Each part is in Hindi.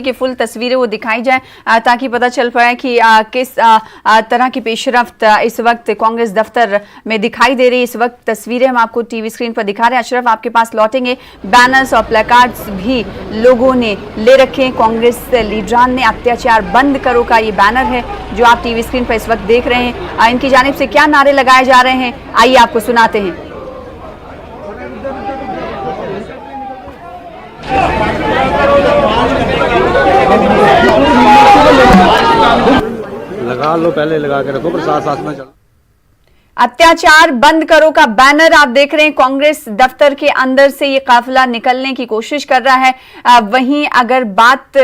की फुल तस्वीरें वो दिखाई जाए ताकि पता चल पाए कि किस तरह की पेशरफ्त इस वक्त कांग्रेस दफ्तर में दिखाई दे रही है। इस वक्त तस्वीरें हम आपको टीवी स्क्रीन पर दिखा रहे हैं। अशरफ, आपके पास लौटेंगे। बैनर्स और प्लेकार्ड्स भी लोगों ने ले रखे हैं। कांग्रेस लीडरान ने अत्याचार बंद करो का ये बैनर है जो आप टीवी स्क्रीन पर इस वक्त देख रहे हैं। इनकी जानिब से क्या नारे लगाए जा रहे हैं, आइए आपको सुनाते हैं। लगा लो, पहले लगा के रखो, पर साथ साथ में चलो। अत्याचार बंद करो का बैनर आप देख रहे हैं। कांग्रेस दफ्तर के अंदर से ये काफिला निकलने की कोशिश कर रहा है। वहीं अगर बात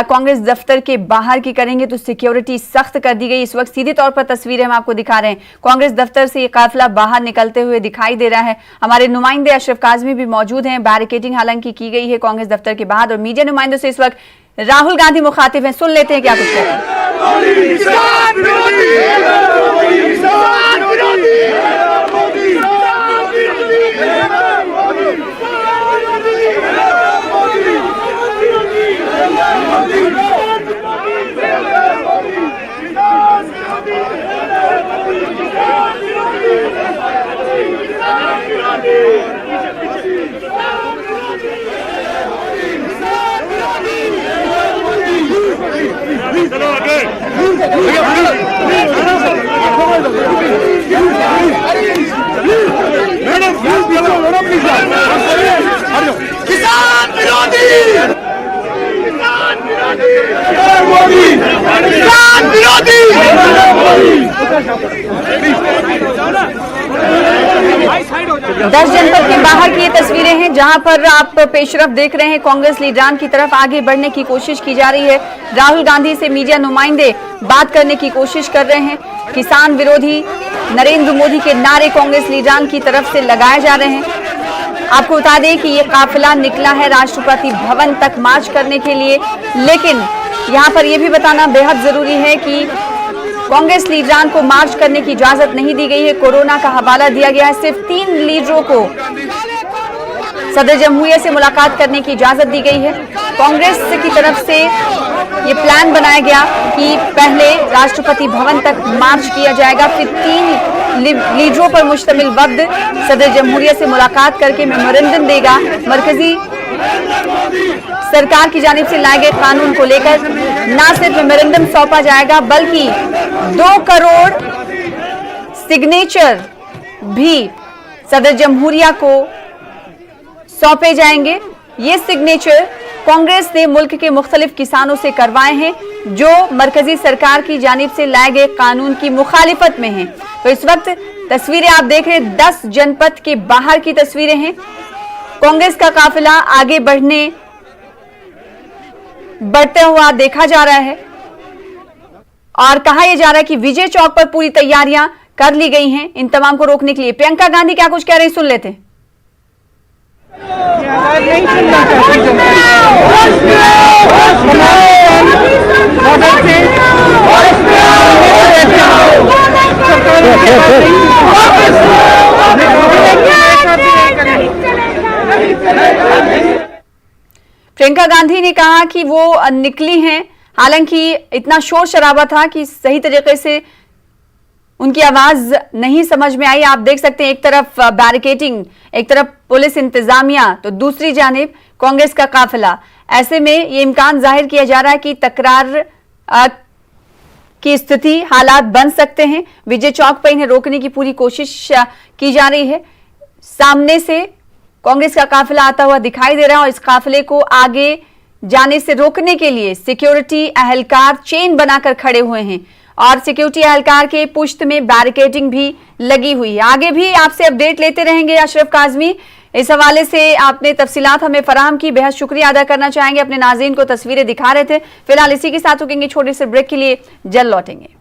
कांग्रेस दफ्तर के बाहर की करेंगे तो सिक्योरिटी सख्त कर दी गई। इस वक्त सीधे तौर पर तस्वीरें हम आपको दिखा रहे हैं। कांग्रेस दफ्तर से ये काफिला बाहर निकलते हुए दिखाई दे रहा है। हमारे नुमाइंदे अशरफ काजमी भी मौजूद हैं। बैरिकेडिंग हालांकि की गई है कांग्रेस दफ्तर के बाहर और मीडिया नुमाइंदों से इस वक्त राहुल गांधी मुखातिब हैं। सुन लेते हैं क्या कुछ कहते हैं। किसान विरोधी, किसान विरोधी। 10 जनपद के बाहर की ये तस्वीरें हैं जहां पर आप पेशरफ देख रहे हैं। कांग्रेस लीडरान की तरफ आगे बढ़ने की कोशिश की जा रही है। राहुल गांधी से मीडिया नुमाइंदे बात करने की कोशिश कर रहे हैं। किसान विरोधी नरेंद्र मोदी के नारे कांग्रेस लीडरान की तरफ से लगाए जा रहे हैं। आपको बता दें कि ये काफिला निकला है राष्ट्रपति भवन तक मार्च करने के लिए, लेकिन यहां पर यह भी बताना बेहद जरूरी है कि कांग्रेस लीडरान को मार्च करने की इजाजत नहीं दी गई है। कोरोना का हवाला दिया गया है। सिर्फ 3 लीडरों को सदर जमहूरिया से मुलाकात करने की इजाजत दी गई है। कांग्रेस की तरफ से ये प्लान बनाया गया कि पहले राष्ट्रपति भवन तक मार्च किया जाएगा, फिर 3 लीडरों पर मुश्तमिल वफ्द सदर जमहूरिया से मुलाकात करके मेमोरेंडम देगा। मरकजी सरकार की जानिब से लाए गए कानून को लेकर न सिर्फ मेमोरेंडम सौंपा जाएगा बल्कि 2 करोड़ सिग्नेचर भी सदर जमहूरिया को सौंपे जाएंगे। ये सिग्नेचर कांग्रेस ने मुल्क के मुख्तलिफ किसानों से करवाए हैं जो मरकजी सरकार की जानिब से लाए गए कानून की मुखालिफत में हैं। तो इस वक्त तस्वीरें आप देख रहे हैं 10 जनपद के बाहर की तस्वीरें हैं। कांग्रेस का काफिला आगे बढ़ते हुआ देखा जा रहा है और कहा यह जा रहा है कि विजय चौक पर पूरी तैयारियां कर ली गई हैं इन तमाम को रोकने के लिए। प्रियंका गांधी क्या कुछ कह रही, सुन लेते हैं। प्रियंका गांधी ने कहा कि वो निकली हैं, हालांकि इतना शोर शराबा था कि सही तरीके से उनकी आवाज नहीं समझ में आई। आप देख सकते हैं एक तरफ बैरिकेडिंग, एक तरफ पुलिस इंतजामिया तो दूसरी जानिब कांग्रेस का काफिला। ऐसे में ये इम्कान जाहिर किया जा रहा है कि तकरार की स्थिति, हालात बन सकते हैं। विजय चौक पर इन्हें रोकने की पूरी कोशिश की जा रही है। सामने से कांग्रेस का काफिला आता हुआ दिखाई दे रहा है और इस काफिले को आगे जाने से रोकने के लिए सिक्योरिटी एहलकार चेन बनाकर खड़े हुए हैं और सिक्योरिटी एहलकार के पुश्त में बैरिकेडिंग भी लगी हुई है। आगे भी आपसे अपडेट लेते रहेंगे। अशरफ काजमी, इस हवाले से आपने तफसीलात हमें फराहम की, बेहद शुक्रिया अदा करना चाहेंगे। अपने नाज़रीन को तस्वीरें दिखा रहे थे। फिलहाल इसी के साथ रुकेंगे छोटे से ब्रेक के लिए, जल्द लौटेंगे।